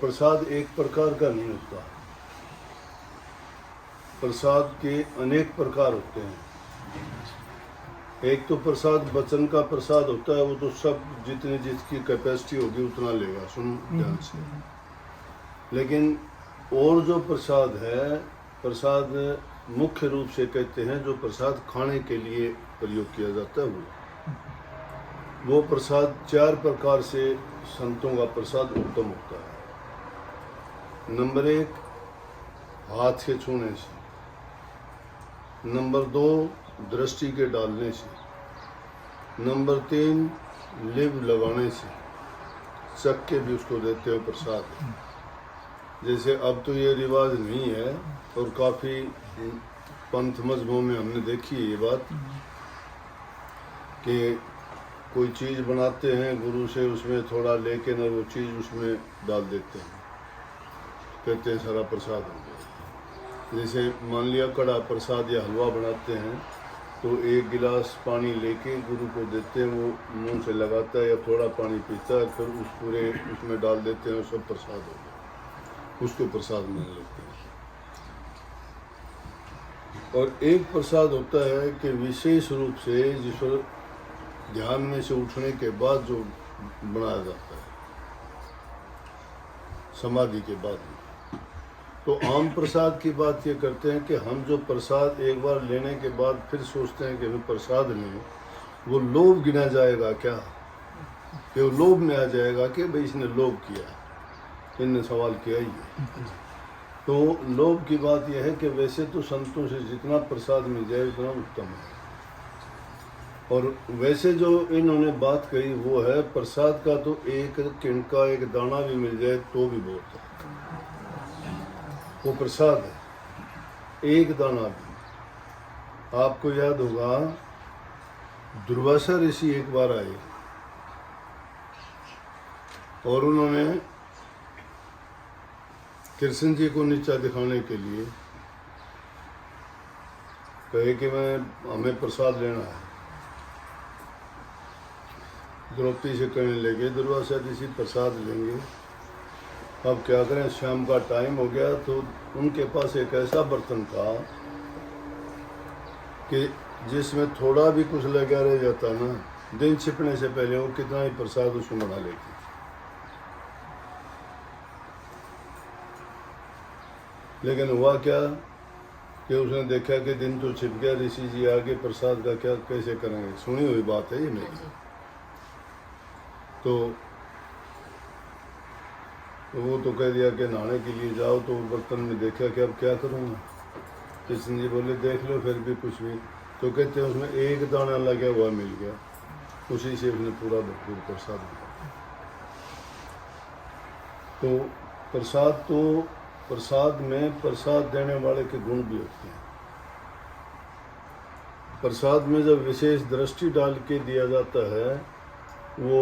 प्रसाद एक प्रकार का नहीं होता, प्रसाद के अनेक प्रकार होते हैं। एक तो प्रसाद वचन का प्रसाद होता है, वो तो सब जितनी जिसकी कैपेसिटी होगी उतना लेगा, सुन ध्यान से। लेकिन और जो प्रसाद है, प्रसाद मुख्य रूप से कहते हैं जो प्रसाद खाने के लिए प्रयोग किया जाता है, वो प्रसाद 4 प्रकार से संतों का प्रसाद उत्तम होता है। नंबर 1 हाथ के छूने से, नंबर 2 दृष्टि के डालने से, नंबर 3 लिव लगाने से, चख के भी उसको देते हैं प्रसाद। जैसे अब तो ये रिवाज नहीं है और काफ़ी पंथ मजहबों में हमने देखी है ये बात कि कोई चीज़ बनाते हैं गुरु से, उसमें थोड़ा लेके ना वो चीज़ उसमें डाल देते हैं, कहते हैं सारा प्रसाद हो गया। जैसे मान लिया कड़ा प्रसाद या हलवा बनाते हैं तो 1 गिलास पानी लेके गुरु को देते हैं, वो मुंह से लगाता है या थोड़ा पानी पीता है, फिर उस पूरे उसमें डाल देते हैं, सब प्रसाद हो गया, उसको प्रसाद मान लेते हैं। और एक प्रसाद होता है कि विशेष रूप से जिस पर ध्यान में से उठने के बाद जो बनाया जाता है, समाधि के बाद। तो आम प्रसाद की बात ये करते हैं कि हम जो प्रसाद एक बार लेने के बाद फिर सोचते हैं कि हमें प्रसाद लें, वो लोभ गिना जाएगा क्या, कि वो लोभ में आ जाएगा कि भाई इसने लोभ किया, इनने सवाल किया ही है। तो लोभ की बात यह है कि वैसे तो संतों से जितना प्रसाद मिल जाए उतना उत्तम है, और वैसे जो इन्होंने बात कही वो है प्रसाद का तो एक किणका, एक दाना भी मिल जाए तो भी बहुत है, वो प्रसाद है, एक दाना भी। आपको याद होगा दुर्वासा ऋषि एक बार आए और उन्होंने कृष्ण जी को नीचा दिखाने के लिए कहे कि हमें प्रसाद लेना है। द्रौपदी से कहने लगे दुर्वासा ऋषि प्रसाद लेंगे, अब क्या करें, शाम का टाइम हो गया। तो उनके पास एक ऐसा बर्तन था कि जिसमें थोड़ा भी कुछ लगा रह जाता ना, दिन छिपने से पहले वो कितना ही प्रसाद उसमें बना लेती। लेकिन हुआ क्या कि उसने देखा कि दिन तो छिप गया, ऋषि जी आगे प्रसाद का क्या कैसे करेंगे, सुनी हुई बात है ये मेरी। तो वो तो कह दिया कि नहाने के लिए जाओ, तो बर्तन में देखा कि अब क्या करूँगा। कृष्ण जी बोले देख लो फिर भी कुछ भी, तो कहते हैं उसमें एक दाना लगा हुआ मिल गया, उसी से उसने पूरा भरपूर प्रसाद दिया। तो प्रसाद में प्रसाद देने वाले के गुण भी होते हैं। प्रसाद में जब विशेष दृष्टि डाल के दिया जाता है, वो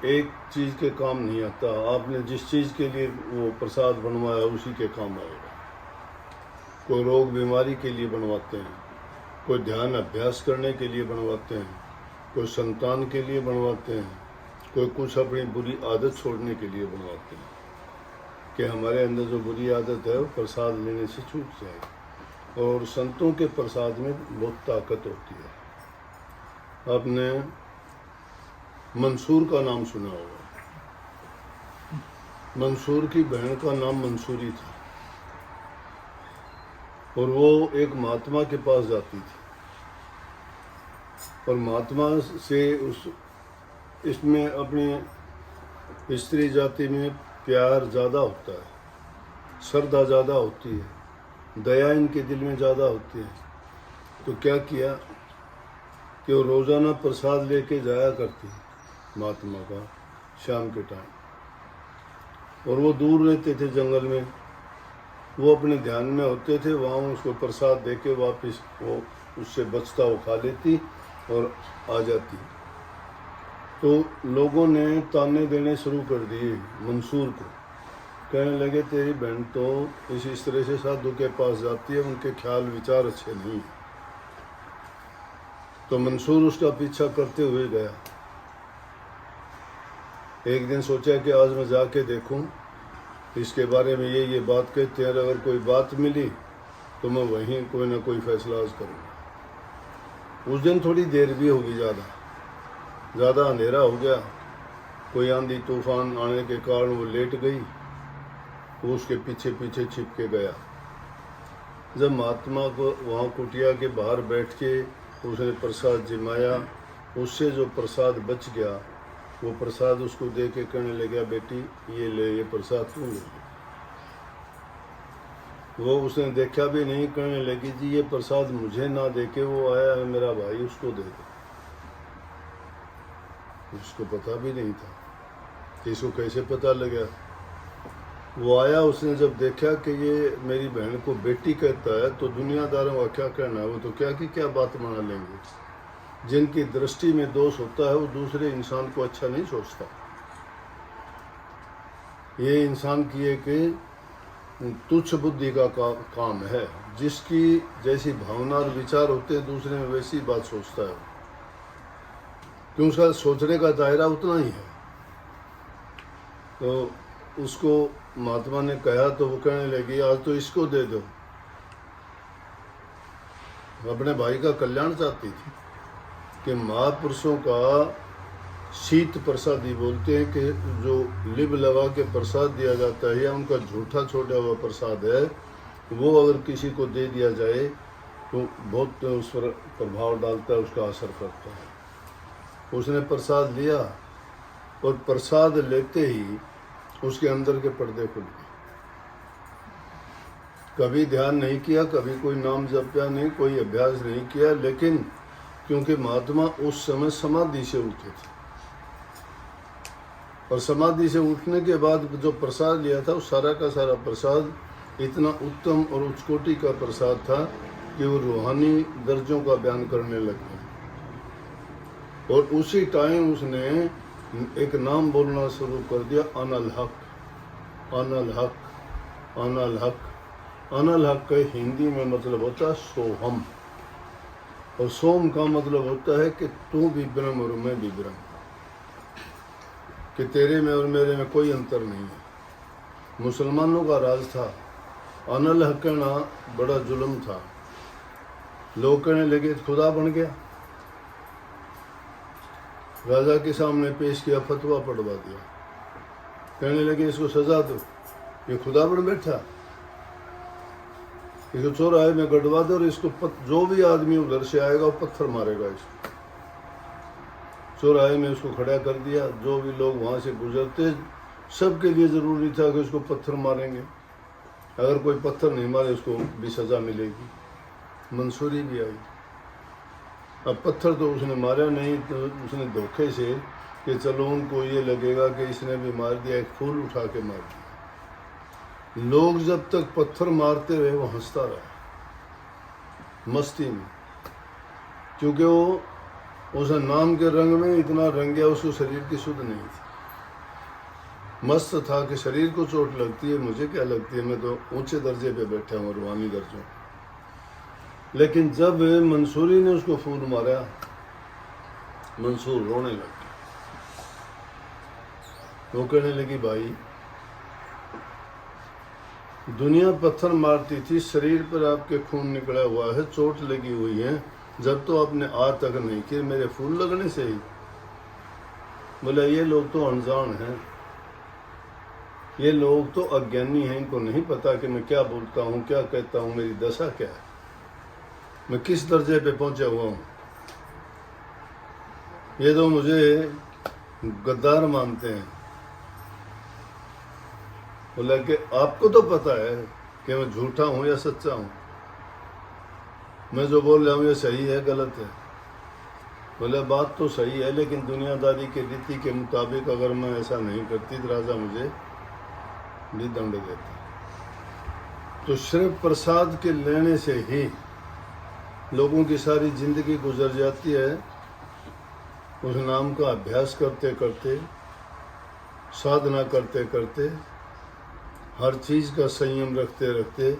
एक चीज़ के काम नहीं आता, आपने जिस चीज़ के लिए वो प्रसाद बनवाया उसी के काम आएगा। कोई रोग बीमारी के लिए बनवाते हैं, कोई ध्यान अभ्यास करने के लिए बनवाते हैं, कोई संतान के लिए बनवाते हैं, कोई कुछ अपनी बुरी आदत छोड़ने के लिए बनवाते हैं कि हमारे अंदर जो बुरी आदत है वो प्रसाद लेने से छूट जाए। और संतों के प्रसाद में बहुत ताकत होती है। आपने मंसूर का नाम सुना होगा, मंसूर की बहन का नाम मंसूरी था और वो एक महात्मा के पास जाती थी, और महात्मा से इसमें अपनी स्त्री जाति में प्यार ज़्यादा होता है, श्रद्धा ज़्यादा होती है, दया इनके दिल में ज़्यादा होती है। तो क्या किया कि वो रोज़ाना प्रसाद लेके जाया करती महात्मा का शाम के टाइम, और वो दूर रहते थे जंगल में, वो अपने ध्यान में होते थे, वहाँ उसको प्रसाद देके वापस वो उससे बचता वो खा लेती और आ जाती। तो लोगों ने ताने देने शुरू कर दिए मंसूर को, कहने लगे तेरी बहन तो इस तरह से साधु के पास जाती है, उनके ख्याल विचार अच्छे नहीं हैं। तो मंसूर उसका पीछा करते हुए गया एक दिन सोचा कि आज मैं जाके देखूं, इसके बारे में ये बात कहते हैं, अगर कोई बात मिली तो मैं वहीं कोई ना कोई फैसला आज करूँगा। उस दिन थोड़ी देर भी होगी, ज़्यादा अंधेरा हो गया, कोई आंधी तूफान आने के कारण वो लेट गई, वो उसके पीछे पीछे छिप के गया। जब महात्मा को वहाँ कुटिया के बाहर बैठ के उसने प्रसाद जिमाया, उससे जो प्रसाद बच गया वो प्रसाद उसको दे के कहने लगा, बेटी ये ले, ये प्रसाद तू ले। वो उसने देखा भी नहीं, कहने लगी जी ये प्रसाद मुझे ना दे के वो आया है मेरा भाई, उसको दे दो। उसको पता भी नहीं था, इसको कैसे पता लगा। वो आया, उसने जब देखा कि ये मेरी बहन को बेटी कहता है तो दुनियादारों का क्या कहना है, वो तो क्या की क्या बात मान लेंगे। जिनकी दृष्टि में दोष होता है वो दूसरे इंसान को अच्छा नहीं सोचता। ये इंसान की एक तुच्छ बुद्धि का काम है। जिसकी जैसी भावना और विचार होते हैं दूसरे में वैसी बात सोचता है, क्यों उसका सोचने का दायरा उतना ही है। तो उसको महात्मा ने कहा तो वो कहने लगी आज तो इसको दे दो। अपने भाई का कल्याण चाहती थी कि महापुरुषों का शीत प्रसादी बोलते हैं कि जो लिब लगा के प्रसाद दिया जाता है या उनका झूठा छोड़ा हुआ प्रसाद है, वो अगर किसी को दे दिया जाए तो बहुत उस पर प्रभाव डालता है, उसका असर करता है। उसने प्रसाद लिया और प्रसाद लेते ही उसके अंदर के पर्दे खुल गए। कभी ध्यान नहीं किया, कभी कोई नाम जपया नहीं, कोई अभ्यास नहीं किया, लेकिन क्योंकि महात्मा उस समय समाधि से उठे थे और समाधि से उठने के बाद जो प्रसाद लिया था वो सारा का सारा प्रसाद इतना उत्तम और उच्च कोटि का प्रसाद था कि वो रूहानी दर्जों का बयान करने लगे। और उसी टाइम उसने एक नाम बोलना शुरू कर दिया, अनल हक, अनल हक, अनल हक। अनल हक का हिंदी में मतलब होता है सोहम, और सोम का मतलब होता है कि तू भी ब्रह्म और मैं भी ब्रह्म, कि तेरे में और मेरे में कोई अंतर नहीं है। मुसलमानों का राज था, अनल हक कहना बड़ा जुल्म था। लोग कहने लगे खुदा बन गया, राजा के सामने पेश किया, फतवा पढ़वा दिया, कहने लगे इसको सजा दो, ये खुदा बन बैठा, इसको चौराहे में गड़वा दो और इसको जो भी आदमी उधर से आएगा वो पत्थर मारेगा। इसको चौराहे में उसको खड़ा कर दिया, जो भी लोग वहाँ से गुजरते सबके लिए ज़रूरी था कि उसको पत्थर मारेंगे, अगर कोई पत्थर नहीं मारे उसको भी सज़ा मिलेगी। मंसूरी भी आई। अब पत्थर तो उसने मारा नहीं, तो उसने धोखे से कि चलो उनको ये लगेगा कि इसने भी मार दिया, एक फूल उठा के मार दिया। लोग जब तक पत्थर मारते रहे वो हंसता रहा मस्ती में, क्योंकि वो उस नाम के रंग में इतना रंग गया, उसको शरीर की सुध नहीं थी। मस्त था कि शरीर को चोट लगती है, मुझे क्या लगती है, मैं तो ऊंचे दर्जे पे बैठा हूँ, रूहानी दर्जों। लेकिन जब मंसूरी ने उसको फूल मारा, मंसूर रोने लग गया। वो कहने लगी भाई दुनिया पत्थर मारती थी, शरीर पर आपके खून निकला हुआ है, चोट लगी हुई है, जब तो आपने आज तक नहीं किया, मेरे फूल लगने से ही। बोला ये लोग तो अनजान हैं, ये लोग तो अज्ञानी हैं, इनको नहीं पता कि मैं क्या बोलता हूँ, क्या कहता हूँ, मेरी दशा क्या है, मैं किस दर्जे पे पहुंचा हुआ हूँ। ये तो मुझे गद्दार मानते हैं। बोला कि आपको तो पता है कि मैं झूठा हूँ या सच्चा हूँ, मैं जो बोल रहा हूँ ये सही है गलत है। बोला बात तो सही है, लेकिन दुनियादारी के रीति के मुताबिक अगर मैं ऐसा नहीं करती तो राजा मुझे भी दंड देता। तो सिर्फ प्रसाद के लेने से ही लोगों की सारी जिंदगी गुजर जाती है, उस नाम का अभ्यास करते करते, साधना करते करते, हर चीज़ का संयम रखते रखते,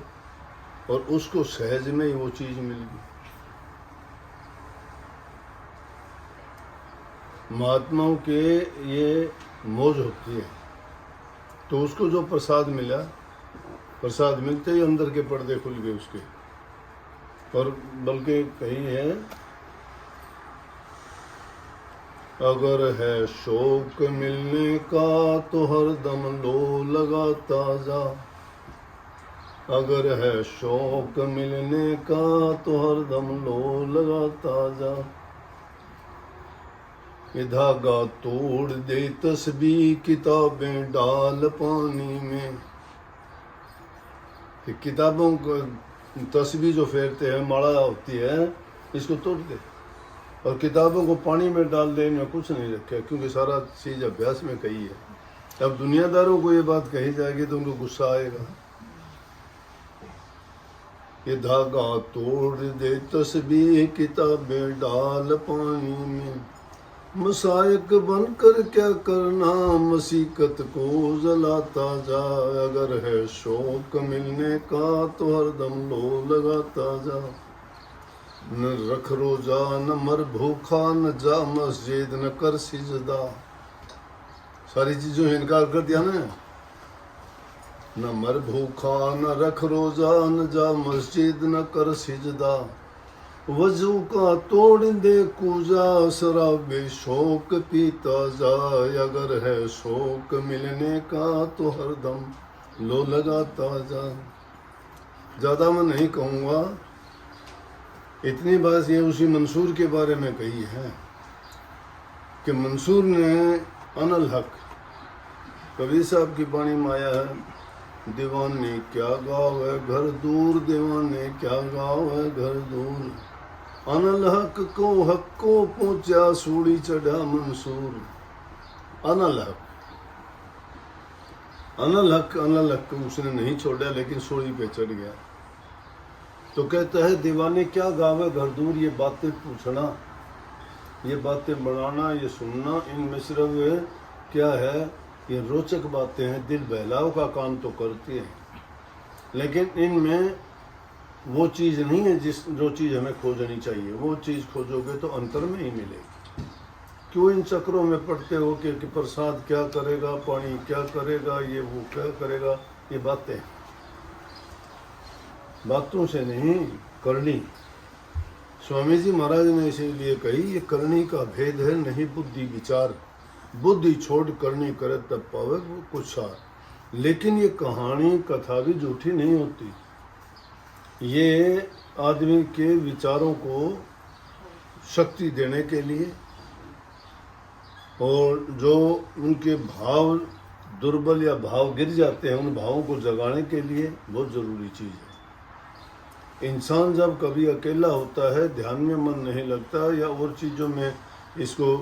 और उसको सहज में ही वो चीज़ मिल गई। महात्माओं के ये मौज होती है। तो उसको जो प्रसाद मिला, प्रसाद मिलते ही अंदर के पर्दे खुल गए उसके। और बल्कि कहीं है, अगर है शौक मिलने का तो हरदम लो लगा ताजा। अगर है शौक मिलने का तो हरदम लो लगा ताजा। ये धागा तोड़ दे तस्बीह किताबें डाल पानी में। कि किताबों को तस्बीह जो फेरते हैं, माला होती है, इसको तोड़ दे और किताबों को पानी में डाल दे, इनमें कुछ नहीं रखा, क्योंकि सारा चीज़ अभ्यास में कही है। अब दुनियादारों को ये बात कही जाएगी तो उनको गुस्सा आएगा। ये धागा तोड़ दे तस्बीह किताबें डाल पानी में। मसायक बनकर क्या करना, मसीकत को जलाता जा। अगर है शौक मिलने का तो हरदम लो लगाता जा। न रख रोजा न मर भूखा, न जा मस्जिद न कर सिजदा। सारी चीजों से इनकार कर दिया ना। न मर भूखा न रख रोजा, न जा मस्जिद न कर सिजदा। वजू का तोड़ दे कूजा, शराबे शौक पीता जा। अगर है शौक मिलने का तो हरदम लो लगाता जा। ज़्यादा मैं नहीं कहूँगा, इतनी बात ये उसी मंसूर के बारे में कही है कि मंसूर ने अनल हक कबीर साहब की बाणी में आया है, दीवाने क्या गाँव है घर दूर, दीवाने क्या गाँव है घर दूर। अनल हक को हक को पहुंचा, सूड़ी चढ़ा मंसूर। अनल हक, अनल हक को उसने नहीं छोड़ा, लेकिन सूड़ी पे चढ़ गया। तो कहता है दीवाने क्या गावे घर दूर। ये बातें पूछना, ये बातें बनाना, ये सुनना, इनमें सिर्फ क्या है, ये रोचक बातें हैं, दिल बहलाव का काम तो करती हैं, लेकिन इनमें वो चीज़ नहीं है जो चीज़ हमें खोजनी चाहिए। वो चीज़ खोजोगे तो अंतर में ही मिलेगी। क्यों इन चक्रों में पड़ते हो कि प्रसाद क्या करेगा, पानी क्या करेगा, ये वो क्या करेगा। ये बातों से नहीं, करनी। स्वामी जी महाराज ने इसीलिए कही, ये करनी का भेद है नहीं बुद्धि विचार। बुद्धि छोड़ करनी करे तब पावे वो कुछ सार। लेकिन ये कहानी कथा भी झूठी नहीं होती। ये आदमी के विचारों को शक्ति देने के लिए, और जो उनके भाव दुर्बल या भाव गिर जाते हैं, उन भावों को जगाने के लिए बहुत ज़रूरी चीज़ है। इंसान जब कभी अकेला होता है, ध्यान में मन नहीं लगता या और चीज़ों में इसको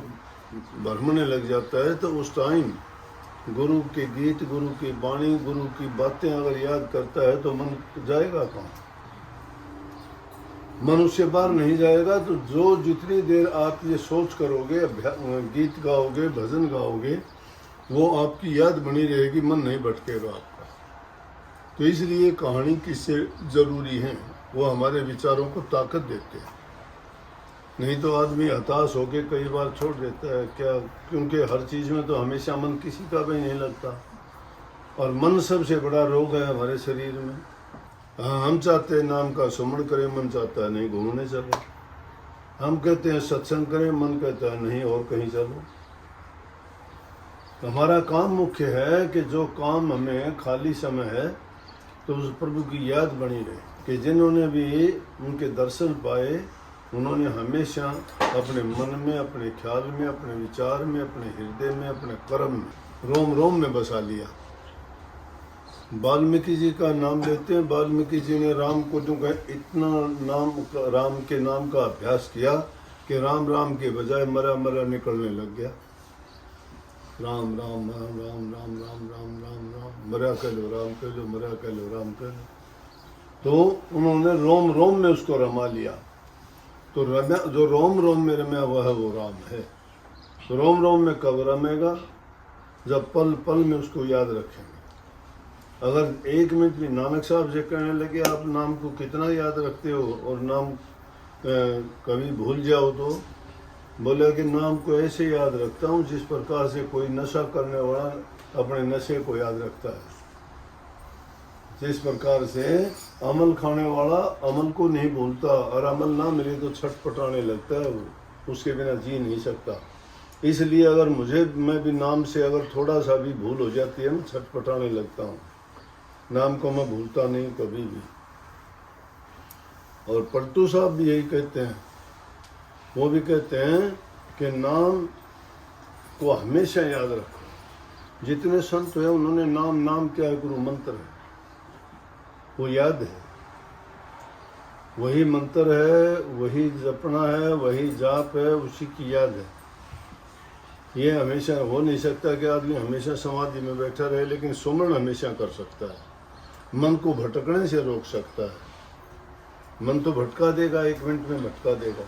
भरमने लग जाता है, तो उस टाइम गुरु के गीत, गुरु की वाणी, गुरु की बातें अगर याद करता है तो मन जाएगा कहाँ। मन उससे बाहर नहीं जाएगा। तो जो जितनी देर आप ये सोच करोगे, गीत गाओगे, भजन गाओगे, वो आपकी याद बनी रहेगी, मन नहीं भटकेगा आपका। तो इसलिए कहानी किससे ज़रूरी है, वो हमारे विचारों को ताकत देते हैं। नहीं तो आदमी हताश होके कई बार छोड़ देता है। क्या? क्योंकि हर चीज़ में तो हमेशा मन किसी का भी नहीं लगता, और मन सबसे बड़ा रोग है हमारे शरीर में। हाँ, हम चाहते हैं नाम का सुमरण करें, मन चाहता है नहीं घूमने चलो। हम कहते हैं सत्संग करें, मन कहता है नहीं और कहीं चलो। हमारा काम मुख्य है कि जो काम हमें खाली समय है तो उस प्रभु की याद बनी रहे, कि जिन्होंने भी उनके दर्शन पाए, उन्होंने हमेशा अपने मन में, अपने ख्याल में, अपने विचार में, अपने हृदय में, अपने कर्म में, रोम रोम में बसा लिया। वाल्मीकि जी का नाम लेते हैं। वाल्मीकि जी ने राम को जो इतना नाम, राम के नाम का अभ्यास किया कि राम राम के बजाय मरा मरा निकलने लग गया। राम राम राम राम राम राम राम राम राम, मरा कह लो राम कह लो, मरा कह लो राम कह लो। तो उन्होंने रोम रोम में उसको रमा लिया। तो जो रोम रोम में रमा हुआ है वो राम है। तो रोम रोम में कब रमेगा? जब पल पल में उसको याद रखेंगे। अगर एक मिनट भी नानक साहब से कहने लगे आप नाम को कितना याद रखते हो, और नाम कभी भूल जाओ तो बोला कि नाम को ऐसे याद रखता हूँ जिस प्रकार से कोई नशा करने वाला अपने नशे को याद रखता है। जिस प्रकार से अमल खाने वाला अमल को नहीं भूलता और अमल ना मिले तो छटपटाने लगता है, वो उसके बिना जी नहीं सकता। इसलिए अगर मैं भी नाम से अगर थोड़ा सा भी भूल हो जाती है, मैं छटपटाने लगता हूँ। नाम को मैं भूलता नहीं कभी भी। और पलटू साहब भी यही कहते हैं, वो भी कहते हैं कि नाम को हमेशा याद रखो। जितने संत हैं उन्होंने नाम क्या है, गुरु मंत्र है, वो याद है, वही मंत्र है, वही जपना है, वही जाप है, उसी की याद है। ये हमेशा हो नहीं सकता कि आदमी हमेशा समाधि में बैठा रहे, लेकिन सुमरण हमेशा कर सकता है। मन को भटकने से रोक सकता है। मन तो भटका देगा, 1 मिनट में भटका देगा,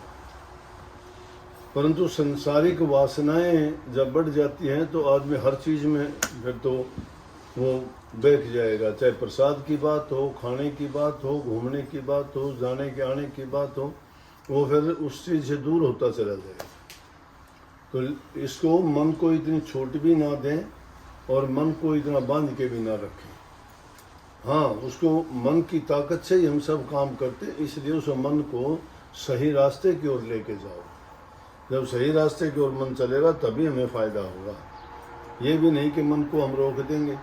परंतु संसारिक वासनाएं जब बढ़ जाती हैं तो आदमी हर चीज़ में फिर तो वो बैठ जाएगा। चाहे प्रसाद की बात हो, खाने की बात हो, घूमने की बात हो, जाने के आने की बात हो, वो फिर उस चीज़ से दूर होता चला जाएगा। तो इसको मन को इतनी छूट भी ना दें और मन को इतना बांध के भी ना रखें। हाँ, उसको मन की ताकत से ही हम सब काम करते, इसलिए उस मन को सही रास्ते की ओर लेके जाओ। जब सही रास्ते की ओर मन चलेगा तभी हमें फ़ायदा होगा। ये भी नहीं कि मन को हम रोक देंगे।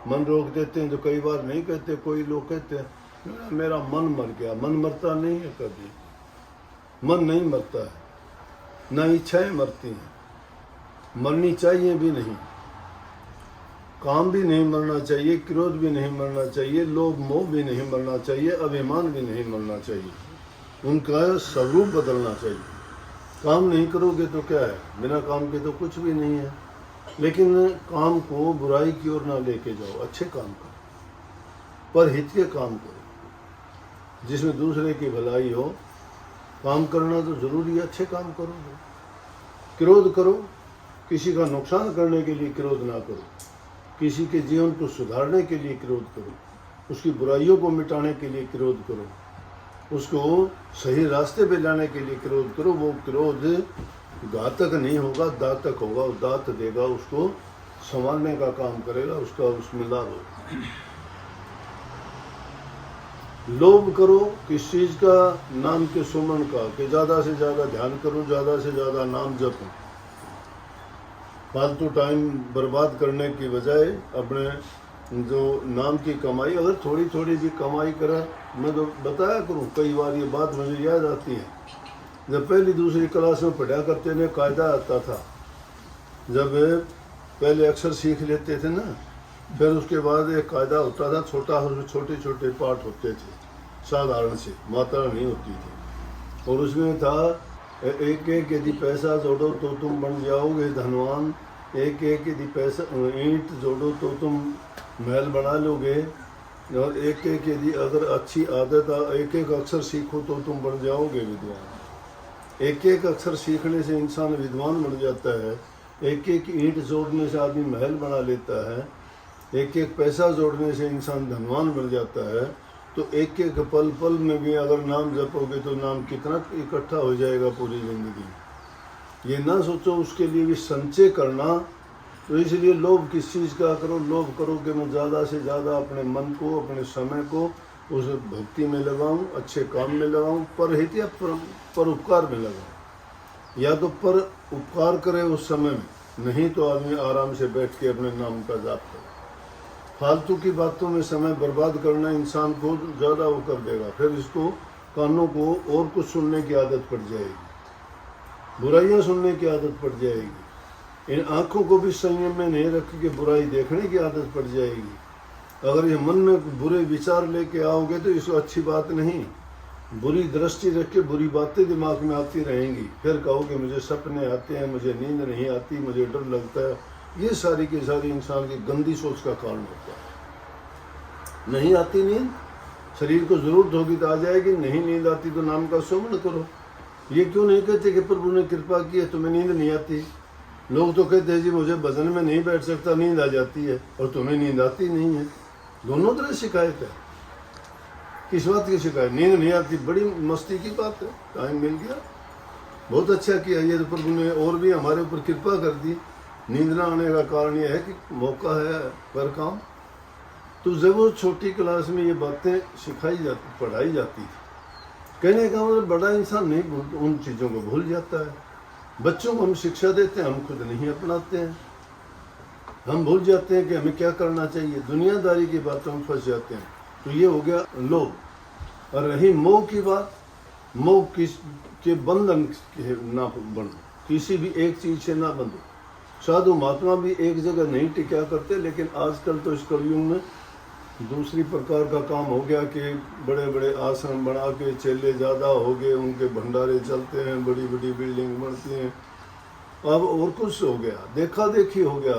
मन रोक देते हैं तो कई बार नहीं कहते, कोई लोग कहते हैं मेरा मन मर गया। मन मरता नहीं है कभी, मन नहीं मरता है, ना इच्छाएं मरती हैं, मरनी चाहिए भी नहीं। काम भी नहीं मरना चाहिए, क्रोध भी नहीं मरना चाहिए, लोभ मोह भी नहीं मरना चाहिए, अभिमान भी नहीं मरना चाहिए। उनका स्वरूप बदलना चाहिए। काम नहीं करोगे तो क्या है, बिना काम के तो कुछ भी नहीं है। लेकिन काम को बुराई की ओर ना लेके जाओ, अच्छे काम करो, पर हित के काम करो, जिसमें दूसरे की भलाई हो। काम करना तो जरूरी है, अच्छे काम करो। क्रोध करो, किसी का नुकसान करने के लिए क्रोध ना करो, किसी के जीवन को सुधारने के लिए क्रोध करो, उसकी बुराइयों को मिटाने के लिए क्रोध करो, उसको सही रास्ते पे लाने के लिए क्रोध करो। वो क्रोध घातक नहीं होगा, दातक होगा। वो दात देगा, उसको संभालने का काम करेगा, उसका उसमें लाभ होगा। लोभ करो किस चीज़ का, नाम के सुमन का, कि ज़्यादा से ज़्यादा ध्यान करो, ज़्यादा से ज़्यादा नाम जपो। फालतू टाइम बर्बाद करने की बजाय अपने जो नाम की कमाई, अगर थोड़ी थोड़ी भी कमाई करा, मैं तो बताया करूँ कई बार, ये बात मुझे याद आती है। जब पहली दूसरी क्लास में पढ़ा करते थे, कायदा आता था, जब पहले अक्षर सीख लेते थे ना, फिर उसके बाद एक कायदा होता था छोटा, उसमें छोटे छोटे पाठ होते थे, साधारण से, मात्रा नहीं होती थी। और उसमें था एक एक यदि पैसा जोड़ो तो तुम बन जाओगे धनवान, एक एक यदि पैसा ईंट जोड़ो तो तुम महल बना लोगे, और एक एक यदि अगर अच्छी आदत, एक एक अक्षर सीखो तो तुम बन जाओगे विद्वान। एक एक अक्षर सीखने से इंसान विद्वान बन जाता है, एक एक ईंट जोड़ने से आदमी महल बना लेता है, एक एक पैसा जोड़ने से इंसान धनवान बन जाता है। तो एक एक पल पल में भी अगर नाम जपोगे तो नाम कितना इकट्ठा हो जाएगा पूरी ज़िंदगी। ये ना सोचो उसके लिए भी संचय करना। तो इसलिए लोभ किस चीज़ का करो, लोभ करो कि मैं ज़्यादा से ज़्यादा अपने मन को, अपने समय को उस भक्ति में लगाऊं, अच्छे काम में लगाऊं, परहित या पर उपकार में लगाऊं। या तो पर उपकार करे उस समय में, नहीं तो आदमी आराम से बैठ के अपने नाम का जाप करे। फालतू की बातों में समय बर्बाद करना इंसान को ज़्यादा वो कर देगा। फिर इसको कानों को और कुछ सुनने की आदत पड़ जाएगी, बुराइयां सुनने की आदत पड़ जाएगी। इन आँखों को भी संयम में नहीं रख के बुराई देखने की आदत पड़ जाएगी। अगर ये मन में बुरे विचार लेके आओगे तो इसको अच्छी बात नहीं, बुरी दृष्टि रख के बुरी बातें दिमाग में आती रहेंगी। फिर कहोगे मुझे सपने आते हैं, मुझे नींद नहीं आती, मुझे डर लगता है। ये सारी की सारी इंसान की गंदी सोच का कारण होता है। नहीं आती नींद, शरीर को जरूरत होगी तो आ जाएगी, नहीं नींद आती तो नाम का सुमरण करो। ये क्यों नहीं कहते कि प्रभु ने कृपा की है तुम्हें नींद नहीं आती। लोग तो कहते हैं जी मुझे भजन में नहीं बैठ सकता, नींद आ जाती है, और तुम्हें नींद आती नहीं है। दोनों तरह शिकायत है। किस बात की शिकायत? नींद नहीं आती, बड़ी मस्ती की बात है, टाइम मिल गया बहुत अच्छा किया ये, तो प्रभु ने और भी हमारे ऊपर कृपा कर दी। नींद ना आने का कारण यह है कि मौका है पर काम। तो जब वो छोटी क्लास में ये बातें सिखाई जाती, पढ़ाई जाती थी, कहने का मतलब बड़ा इंसान नहीं उन चीज़ों को भूल जाता है। बच्चों को हम शिक्षा देते हैं, हम खुद नहीं अपनाते हैं। हम भूल जाते हैं कि हमें क्या करना चाहिए, दुनियादारी की बातों में फंस जाते हैं। तो ये हो गया लोभ। और रही मोह की बात, मोह किस के बंधन ना बनो, किसी भी एक चीज़ से ना बंधो। साधु महात्मा भी एक जगह नहीं टिका करते, लेकिन आजकल तो इस कलयुग में दूसरी प्रकार का काम हो गया कि बड़े बड़े आश्रम बना के चेले ज़्यादा हो गए, उनके भंडारे चलते हैं, बड़ी बड़ी बिल्डिंग बनती हैं। अब और कुछ हो गया, देखा देखी हो गया।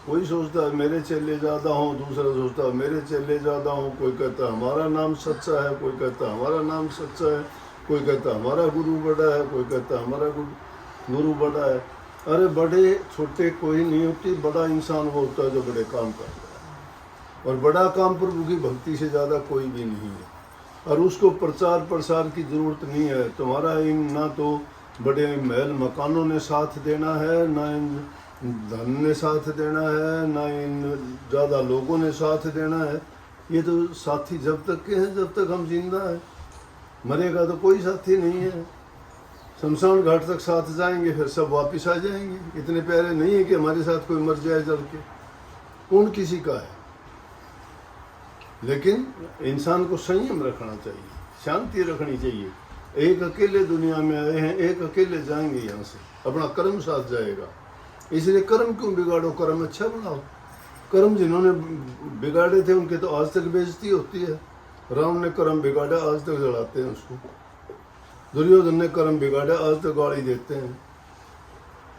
कोई सोचता है मेरे चेले ज़्यादा हों, दूसरा सोचता है मेरे चेले ज़्यादा हों। कोई कहता है हमारा नाम सच्चा है, कोई कहता है हमारा नाम सच्चा है, कोई कहता है हमारा गुरु बड़ा है, कोई कहता है हमारा गुरु बड़ा है। अरे बड़े छोटे कोई नहीं होती, बड़ा इंसान वो होता है जो बड़े काम करता है। और बड़ा काम प्रभु की भक्ति से ज़्यादा कोई भी नहीं है। और उसको प्रचार प्रसार की ज़रूरत नहीं है। तुम्हारा इन ना तो बड़े महल मकानों ने साथ देना है, ना इन धन ने साथ देना है, ना इन ज़्यादा लोगों ने साथ देना है। ये तो साथी जब तक के हैं जब तक हम जिंदा हैं, मरेगा तो कोई साथी नहीं है। शमशान घाट तक साथ जाएंगे, फिर सब वापस आ जाएंगे। इतने प्यारे नहीं है कि हमारे साथ कोई मर जाए जल के, कौन किसी का है। लेकिन इंसान को संयम रखना चाहिए, शांति रखनी चाहिए। एक अकेले दुनिया में आए हैं, एक अकेले जाएंगे यहाँ से, अपना कर्म साथ जाएगा। इसलिए कर्म क्यों बिगाड़ो, कर्म अच्छा बनाओ। कर्म जिन्होंने बिगाड़े थे उनके तो आज तक बेइज्जती होती है। राम ने कर्म बिगाड़ा, आज तक जलाते हैं उसको। दुर्योधन ने कर्म बिगाड़ा, आज तक गाली देते हैं।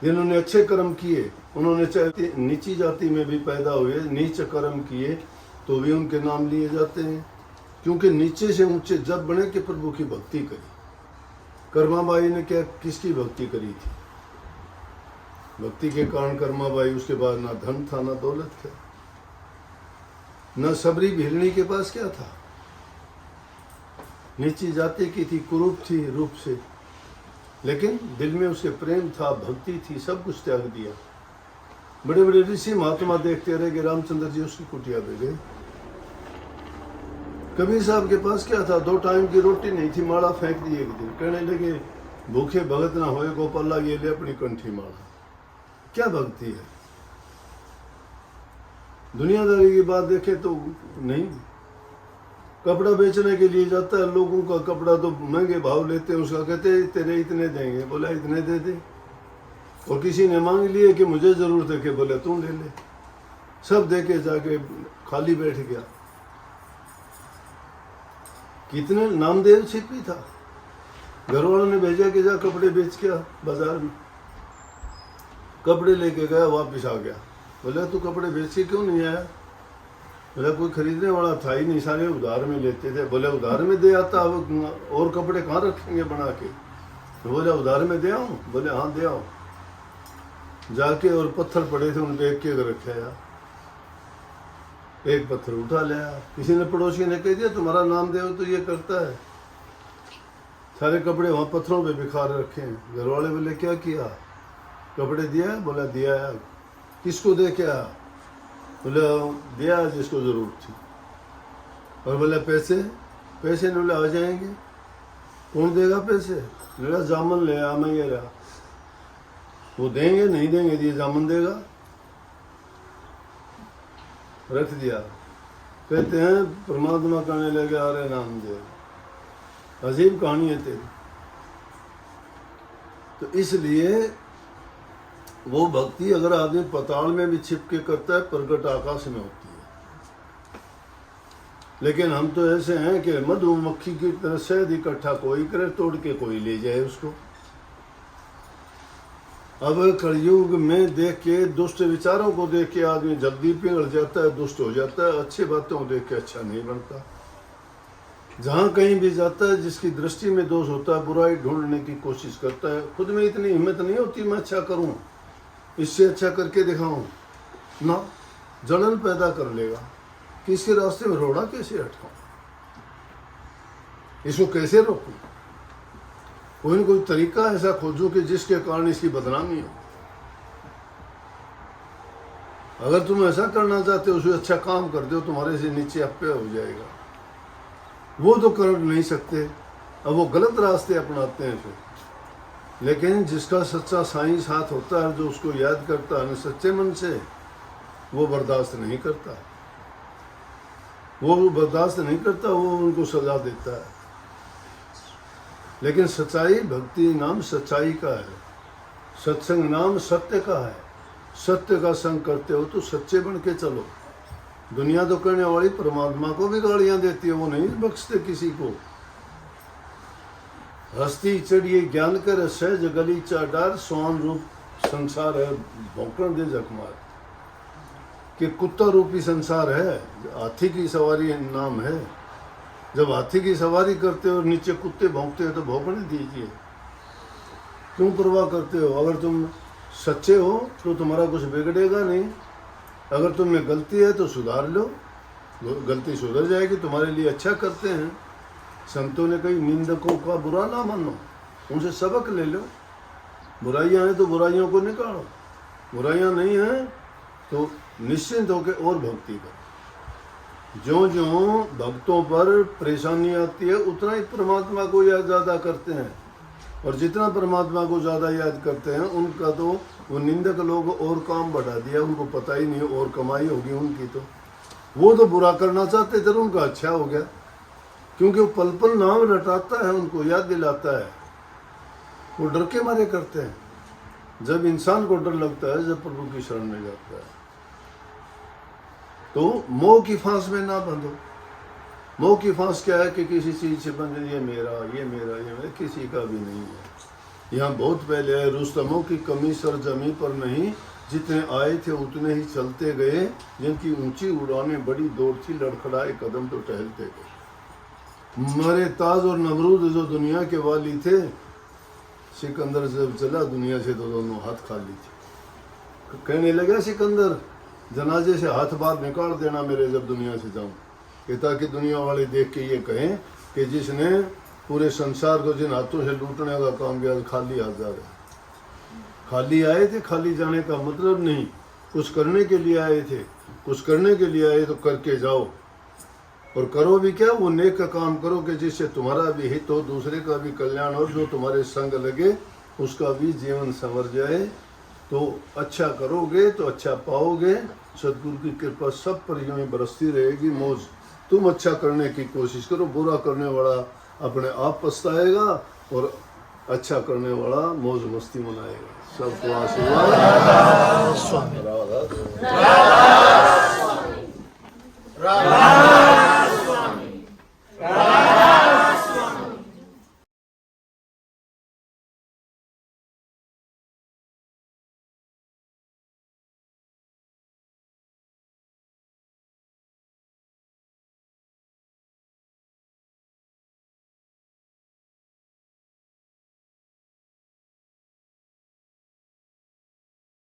जिन्होंने अच्छे कर्म किए, उन्होंने चाहे नीची जाति में भी पैदा हुए, नीच कर्म किए तो भी उनके नाम लिए जाते हैं। क्योंकि नीचे से ऊंचे जब बने कि प्रभु की भक्ति करी। कर्माबाई ने क्या किसकी भक्ति करी थी? भक्ति के कारण कर्माबाई, उसके बाद ना धन था ना दौलत था, न सबरी भिलनी के पास क्या था। नीची जाति की थी, कुरूप थी रूप से, लेकिन दिल में उसके प्रेम था, भक्ति थी, सब कुछ त्याग दिया। बड़े बड़े ऋषि महात्मा देखते रहे कि रामचंद्र जी उसकी कुटिया पे गए। कबीर साहब के पास क्या था? 2 टाइम की रोटी नहीं थी, माला फेंक दी एक दिन। कहने लगे भूखे भगत ना होए, गोपाला ये ले अपनी कंठी माला। क्या भक्ति है? दुनियादारी की बात देखें तो नहीं। कपड़ा बेचने के लिए जाता है, लोगों का कपड़ा तो महंगे भाव लेते हैं, उसका कहते तेरे इतने देंगे, बोला इतने दे दे। और किसी ने मांग लिए कि मुझे जरूरत है, कि बोले तू ले ले। सब दे के जाके खाली बैठ गया। कितने नामदेव छिपी था। घर वालों ने भेजा कि जा कपड़े बेच के आ बाजार में। कपड़े लेके गया, वापस आ गया। बोला तू कपड़े बेच के क्यों नहीं आया? बोला कोई खरीदने वाला था ही नहीं, सारे उधार में लेते थे। बोले उधार में दे आता, अब और कपड़े कहाँ रखेंगे बना के? तो बोला उधार में दे आऊँ? बोले हाँ दे आओ। जाके और पत्थर पड़े थे उन पे एक रखे आया। एक पत्थर उठा लिया। किसी ने पड़ोसी ने कह दिया तुम्हारा नाम देव तो ये करता है। सारे कपड़े वहाँ पत्थरों पे बिखार रखे हैं। घर वाले बोले क्या किया? कपड़े दिया है? बोला दिया है। किसको दे क्या? बोले दिया है जिसको जरूरत थी। और बोले पैसे? पैसे ने बोले आ जाएंगे। कौन देगा पैसे? बोला जामन ले आ, मैं ये रहा। वो देंगे नहीं देंगे, ये जामन देगा। रख दिया। कहते हैं परमात्मा कहने लगे अरे नाम दे। अजीब कहानी है तेरी। तो इसलिए वो भक्ति अगर आदमी पताल में भी छिप के करता है, प्रगट आकाश में होती है। लेकिन हम तो ऐसे हैं कि मधुमक्खी की तरह शहद इकट्ठा कोई करे, तोड़ के कोई ले जाए उसको। अब कलयुग में देख के, दुष्ट विचारों को देख के आदमी जल्दी पिघल जाता है, दुष्ट हो जाता है। अच्छी बातों को देख के अच्छा नहीं बनता। जहाँ कहीं भी जाता है, जिसकी दृष्टि में दोष होता है, बुराई ढूंढने की कोशिश करता है। खुद में इतनी हिम्मत नहीं होती मैं अच्छा करूँ, इससे अच्छा करके दिखाऊं ना, जलन पैदा कर लेगा कि इसके रास्ते में रोड़ा कैसे अटकाऊं, इसको कैसे रोकूं। कोई ना कोई तरीका ऐसा खोजो कि जिसके कारण इसकी बदनामी हो। अगर तुम ऐसा करना चाहते हो, उसमें अच्छा काम कर दो, तुम्हारे से नीचे अपे हो जाएगा। वो तो कर नहीं सकते, अब वो गलत रास्ते अपनाते हैं फिर। लेकिन जिसका सच्चा साईं साथ होता है, जो उसको याद करता है सच्चे मन से, वो बर्दाश्त नहीं करता, वो बर्दाश्त नहीं करता, वो उनको सजा देता है। लेकिन सच्चाई, भक्ति नाम सच्चाई का है, सत्संग नाम सत्य का है। सत्य का संग करते हो तो सच्चे बन के चलो। दुनिया तो करने वाली परमात्मा को भी गालियां देती है, वो नहीं बख्शते किसी को। हस्ती चढ़िए ज्ञान कर सहज गली चाडार, स्वान रूप संसार है भौंकण दे जखमार। कि कुत्ता रूपी संसार है, हाथी की सवारी नाम है। जब हाथी की सवारी करते हो और नीचे कुत्ते भौंकते हो तो भौंकने दीजिए, क्यों परवाह करते हो? अगर तुम सच्चे हो तो तुम्हारा कुछ बिगड़ेगा नहीं। अगर तुम में गलती है तो सुधार लो, गलती सुधर जाएगी, तुम्हारे लिए अच्छा करते हैं। संतों ने कही निंदकों का बुरा ना मानो, उनसे सबक ले लो। बुराइयां हैं तो बुराइयों को निकालो, बुराइयां नहीं हैं तो निश्चिंत होकर और भक्ति करो। जो जो भक्तों पर परेशानी आती है उतना ही परमात्मा को याद ज़्यादा करते हैं, और जितना परमात्मा को ज़्यादा याद करते हैं उनका तो वो निंदक लोग और काम बढ़ा दिया, उनको पता ही नहीं और कमाई होगी उनकी। तो वो तो बुरा करना चाहते थे, उनका अच्छा हो गया, क्योंकि वो पल पल नाम रटाता है, उनको याद दिलाता है। वो डर के मारे करते हैं। जब इंसान को डर लगता है, जब प्रभु की शरण में जाता है, तो मोह की फांस में ना बंधो। मोह की फांस क्या है कि किसी चीज से बंधे, ये मेरा, ये मेरा, ये मेरा, किसी का भी नहीं है। यहाँ बहुत पहले है, रुस्तमों की कमी सर जमी पर नहीं, जितने आए थे उतने ही चलते गए, जिनकी ऊंची उड़ानें बड़ी दौड़ थी, लड़खड़ाए कदम तो टहलते गए। मरे ताज और नमरूद जो दुनिया के वाली थे, सिकंदर जब चला दुनिया से तो दोनों हाथ खाली थे। कहने लगा सिकंदर, जनाजे से हाथ बाहर निकाल देना मेरे जब दुनिया से जाऊं, कि ताकि दुनिया वाले देख के ये कहें कि जिसने पूरे संसार को जिन हाथों से लूटने का काम किया, खाली हाथ जा रहे। खाली आए थे, खाली जाने का मतलब नहीं, कुछ करने के लिए आए थे, कुछ करने के लिए आए तो करके जाओ। और करो भी क्या, वो नेक का काम करो कि जिससे तुम्हारा भी हित हो, दूसरे का भी कल्याण हो, जो तुम्हारे संग लगे उसका भी जीवन संवर जाए। तो अच्छा करोगे तो अच्छा पाओगे। सदगुरु की कृपा सब पर यूं ही बरसती रहेगी। मौज तुम अच्छा करने की कोशिश करो, बुरा करने वाला अपने आप पछताएगा और अच्छा करने वाला मौज मस्ती मनाएगा। सबको आशीर्वाद। राधा